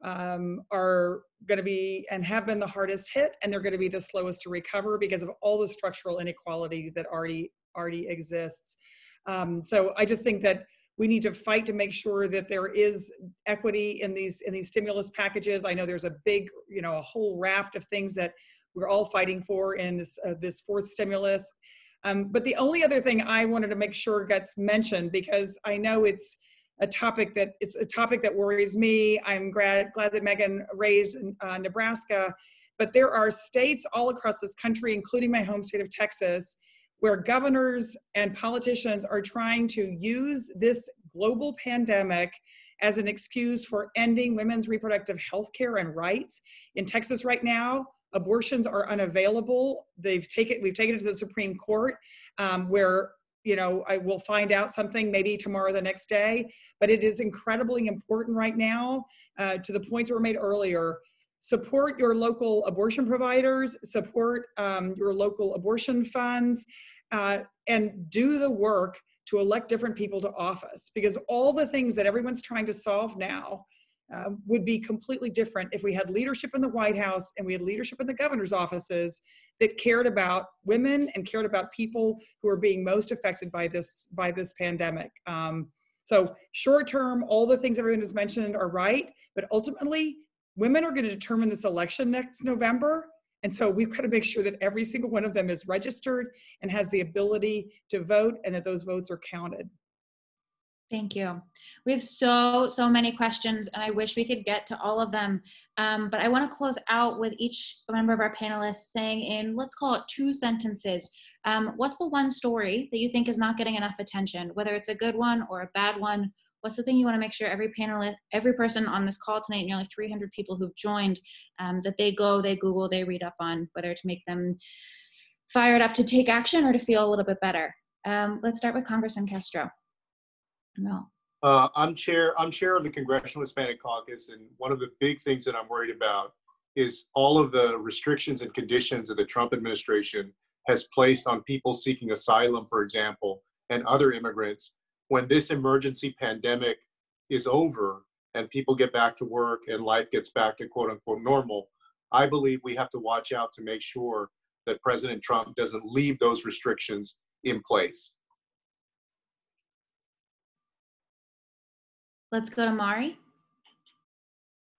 are going to be and have been the hardest hit, and they're going to be the slowest to recover because of all the structural inequality that already exists. So I just think that we need to fight to make sure that there is equity in these stimulus packages. I know there's a big, a whole raft of things that we're all fighting for in this fourth stimulus. But the only other thing I wanted to make sure gets mentioned, because I know it's a topic that worries me. I'm glad that Megan raised Nebraska, but there are states all across this country, including my home state of Texas, where governors and politicians are trying to use this global pandemic as an excuse for ending women's reproductive health care and rights. In Texas right now, abortions are unavailable. We've taken it to the Supreme Court, where, you know, I will find out something maybe tomorrow or the next day, but it is incredibly important right now, to the points that were made earlier. Support your local abortion providers, support your local abortion funds, and do the work to elect different people to office, because all the things that everyone's trying to solve now would be completely different if we had leadership in the White House and we had leadership in the governor's offices that cared about women and cared about people who are being most affected by this pandemic. So short term, all the things everyone has mentioned are right, but ultimately, women are going to determine this election next November. And so we've got to make sure that every single one of them is registered and has the ability to vote, and that those votes are counted. Thank you. We have so many questions, and I wish we could get to all of them. But I want to close out with each member of our panelists saying, in, let's call it 2 sentences, what's the one story that you think is not getting enough attention, whether it's a good one or a bad one? What's the thing you want to make sure every panelist, every person on this call tonight, nearly 300 people who've joined, that they go, they Google, they read up on, whether to make them fired up to take action or to feel a little bit better? Let's start with Congressman Castro. No. I'm chair of the Congressional Hispanic Caucus, and one of the big things that I'm worried about is all of the restrictions and conditions that the Trump administration has placed on people seeking asylum, for example, and other immigrants. When this emergency pandemic is over and people get back to work and life gets back to quote unquote normal, I believe we have to watch out to make sure that President Trump doesn't leave those restrictions in place. Let's go to Mari.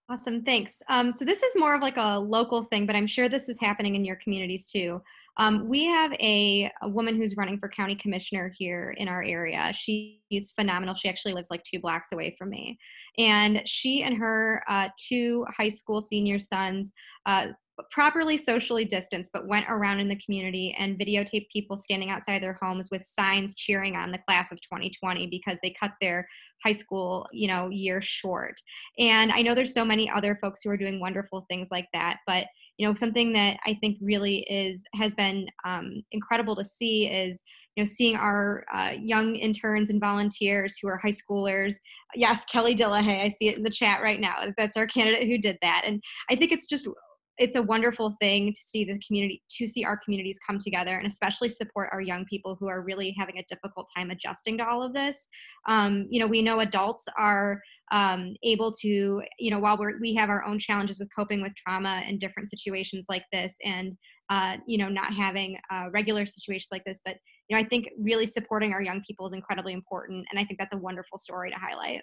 Awesome, thanks. So this is more of like a local thing, but I'm sure this is happening in your communities too. We have a woman who's running for county commissioner here in our area. She's phenomenal. She actually lives like 2 blocks away from me. And she and her 2 high school senior sons properly socially distanced, but went around in the community and videotaped people standing outside their homes with signs cheering on the class of 2020 because they cut their high school, year short. And I know there's so many other folks who are doing wonderful things like that, but something that I think really has been incredible to see is, seeing our young interns and volunteers who are high schoolers. Yes, Kelly Dillahay, I see it in the chat right now. That's our candidate who did that. And I think it's a wonderful thing to see our communities come together, and especially support our young people who are really having a difficult time adjusting to all of this. We know adults are able to, while we have our own challenges with coping with trauma in different situations like this, and not having regular situations like this, but I think really supporting our young people is incredibly important, and I think that's a wonderful story to highlight.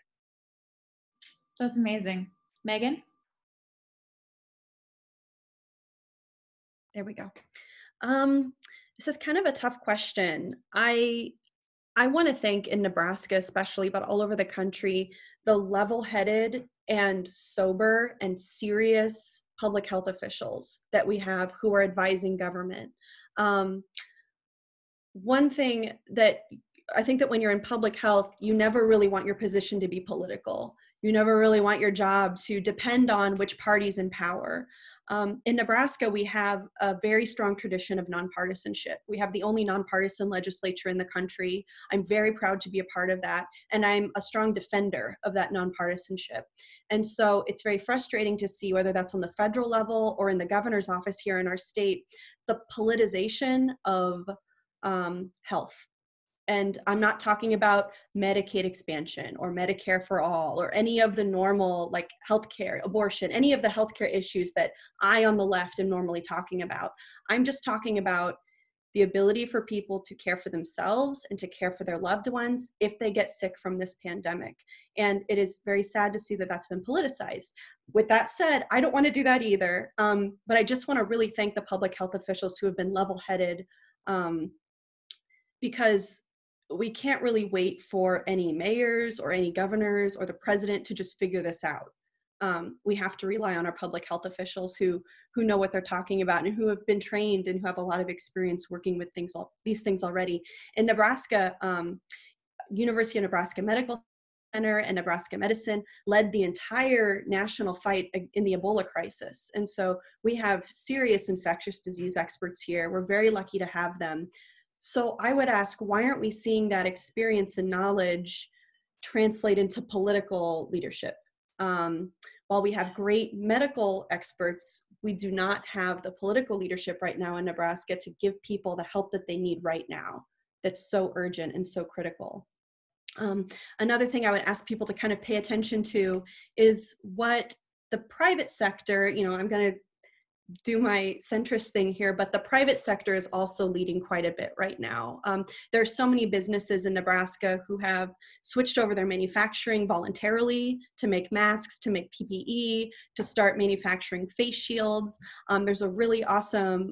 That's amazing. Megan? There we go. This is kind of a tough question. I want to thank, in Nebraska especially, but all over the country, the level-headed and sober and serious public health officials that we have who are advising government. One thing that I think that when you're in public health, you never really want your position to be political. You never really want your job to depend on which party's in power. In Nebraska, we have a very strong tradition of nonpartisanship. We have the only nonpartisan legislature in the country. I'm very proud to be a part of that, and I'm a strong defender of that nonpartisanship. And so it's very frustrating to see, whether that's on the federal level or in the governor's office here in our state, the politicization of health. And I'm not talking about Medicaid expansion or Medicare for all or any of the normal, like healthcare, abortion, any of the healthcare issues that I on the left am normally talking about. I'm just talking about the ability for people to care for themselves and to care for their loved ones if they get sick from this pandemic. And it is very sad to see that that's been politicized. With that said, I don't want to do that either. But I just want to really thank the public health officials who have been level-headed, because we can't really wait for any mayors or any governors or the president to just figure this out. We have to rely on our public health officials who know what they're talking about and who have been trained and who have a lot of experience working with these things already. In Nebraska, University of Nebraska Medical Center and Nebraska Medicine led the entire national fight in the Ebola crisis. And so we have serious infectious disease experts here. We're very lucky to have them. So I would ask, why aren't we seeing that experience and knowledge translate into political leadership? While we have great medical experts, we do not have the political leadership right now in Nebraska to give people the help that they need right now. That's so urgent and so critical. Another thing I would ask people to kind of pay attention to is what the private sector, I'm going to do my centrist thing here, but the private sector is also leading quite a bit right now. There are so many businesses in Nebraska who have switched over their manufacturing voluntarily to make masks, to make PPE, to start manufacturing face shields. There's a really awesome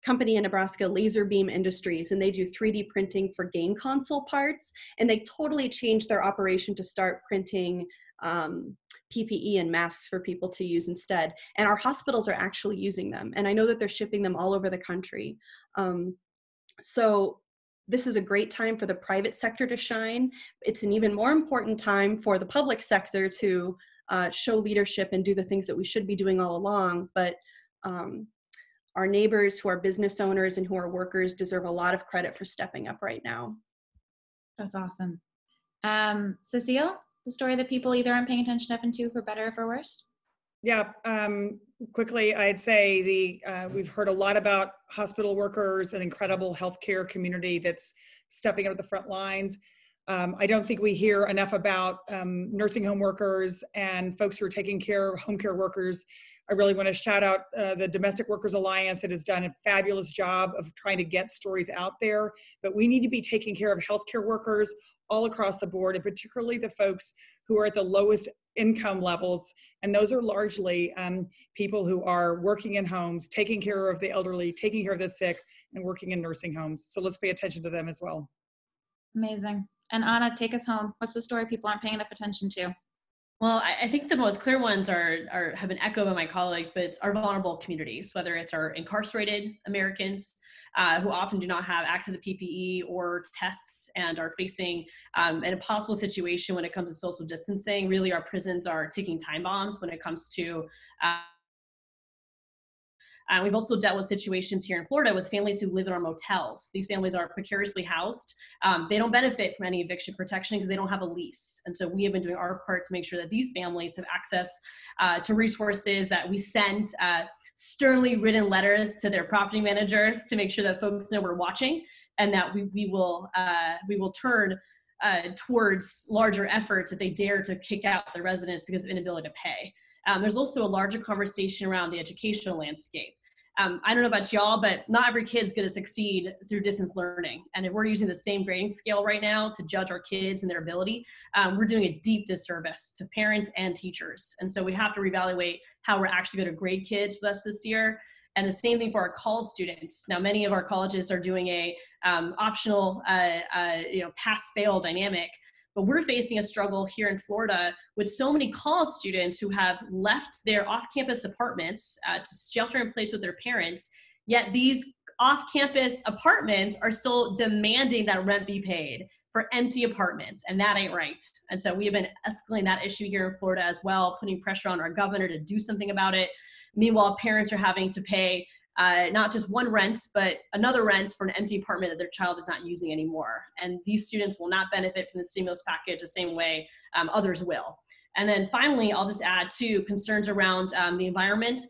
company in Nebraska, Laser Beam Industries, and they do 3D printing for game console parts, and they totally changed their operation to start printing PPE and masks for people to use instead. And our hospitals are actually using them. And I know that they're shipping them all over the country. So this is a great time for the private sector to shine. It's an even more important time for the public sector to show leadership and do the things that we should be doing all along. But our neighbors who are business owners and who are workers deserve a lot of credit for stepping up right now. That's awesome. Cecile, the story that people either aren't paying attention enough to for better or for worse? Yeah, quickly, I'd say we've heard a lot about hospital workers, an incredible healthcare community that's stepping up at the front lines. I don't think we hear enough about nursing home workers and folks who are taking care of home care workers. I really want to shout out the Domestic Workers Alliance that has done a fabulous job of trying to get stories out there. But we need to be taking care of healthcare workers all across the board, and particularly the folks who are at the lowest income levels. And those are largely people who are working in homes, taking care of the elderly, taking care of the sick, and working in nursing homes. So let's pay attention to them as well. Amazing. And Anna, take us home. What's the story people aren't paying enough attention to? Well, I think the most clear ones have been echoed by my colleagues, but it's our vulnerable communities, whether it's our incarcerated Americans who often do not have access to PPE or tests and are facing an impossible situation when it comes to social distancing. Really, our prisons are ticking time bombs when it comes to we've also dealt with situations here in Florida with families who live in our motels. These families are precariously housed. They don't benefit from any eviction protection because they don't have a lease. And so we have been doing our part to make sure that these families have access to resources, that we send sternly written letters to their property managers to make sure that folks know we're watching, and that we will turn towards larger efforts if they dare to kick out the residents because of inability to pay. There's also a larger conversation around the educational landscape. I don't know about y'all, but not every kid's going to succeed through distance learning. And if we're using the same grading scale right now to judge our kids and their ability, we're doing a deep disservice to parents and teachers. And so we have to reevaluate how we're actually going to grade kids with us this year. And the same thing for our college students. Now, many of our colleges are doing a optional, pass-fail dynamic. But we're facing a struggle here in Florida with so many college students who have left their off-campus apartments to shelter in place with their parents, yet these off-campus apartments are still demanding that rent be paid for empty apartments, and that ain't right. And so we have been escalating that issue here in Florida as well, putting pressure on our governor to do something about it. Meanwhile, parents are having to pay not just one rent, but another rent for an empty apartment that their child is not using anymore. And these students will not benefit from the stimulus package the same way others will. And then finally, I'll just add to concerns around the environment.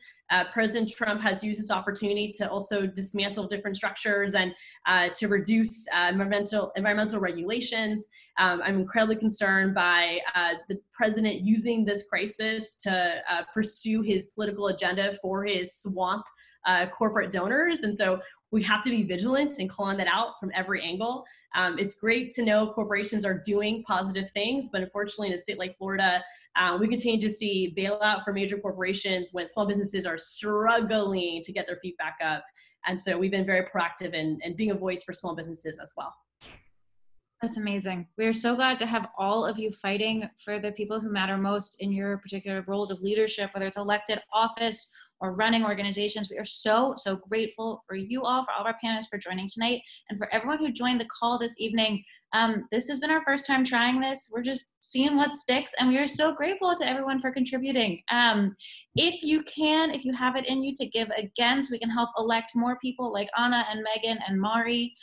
President Trump has used this opportunity to also dismantle different structures and to reduce environmental regulations. I'm incredibly concerned by the president using this crisis to pursue his political agenda for his swamp corporate donors. And so we have to be vigilant and calling that out from every angle. It's great to know corporations are doing positive things, but unfortunately in a state like Florida, we continue to see bailout for major corporations when small businesses are struggling to get their feet back up. And so we've been very proactive in being a voice for small businesses as well. That's amazing. We are so glad to have all of you fighting for the people who matter most in your particular roles of leadership, whether it's elected office or running organizations. We are so, so grateful for you all, for all of our panelists for joining tonight, and for everyone who joined the call this evening. This has been our first time trying this. We're just seeing what sticks, and we are so grateful to everyone for contributing. If you can, if you have it in you to give again, so we can help elect more people like Anna and Megan and Mari,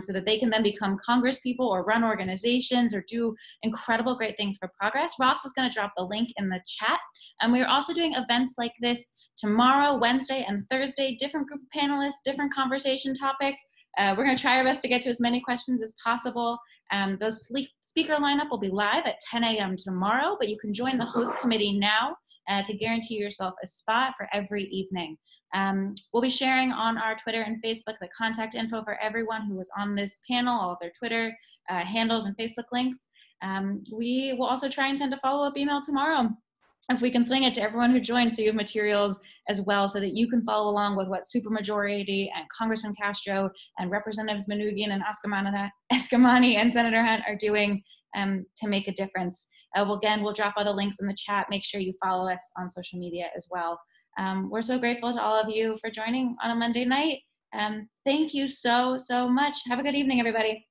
so that they can then become Congress people or run organizations or do incredible, great things for progress. Ross is going to drop the link in the chat. And we're also doing events like this tomorrow, Wednesday, and Thursday, different group of panelists, different conversation topic. We're going to try our best to get to as many questions as possible. The speaker lineup will be live at 10 a.m. tomorrow, but you can join the host committee now to guarantee yourself a spot for every evening. We'll be sharing on our Twitter and Facebook the contact info for everyone who was on this panel, all of their Twitter handles and Facebook links. We will also try and send a follow-up email tomorrow if we can swing it to everyone who joined, so you have materials as well so that you can follow along with what Supermajority and Congressman Castro and Representatives Manoogian and Eskamani and Senator Hunt are doing to make a difference. We'll drop all the links in the chat. Make sure you follow us on social media as well. We're so grateful to all of you for joining on a Monday night. Thank you so, so much. Have a good evening, everybody.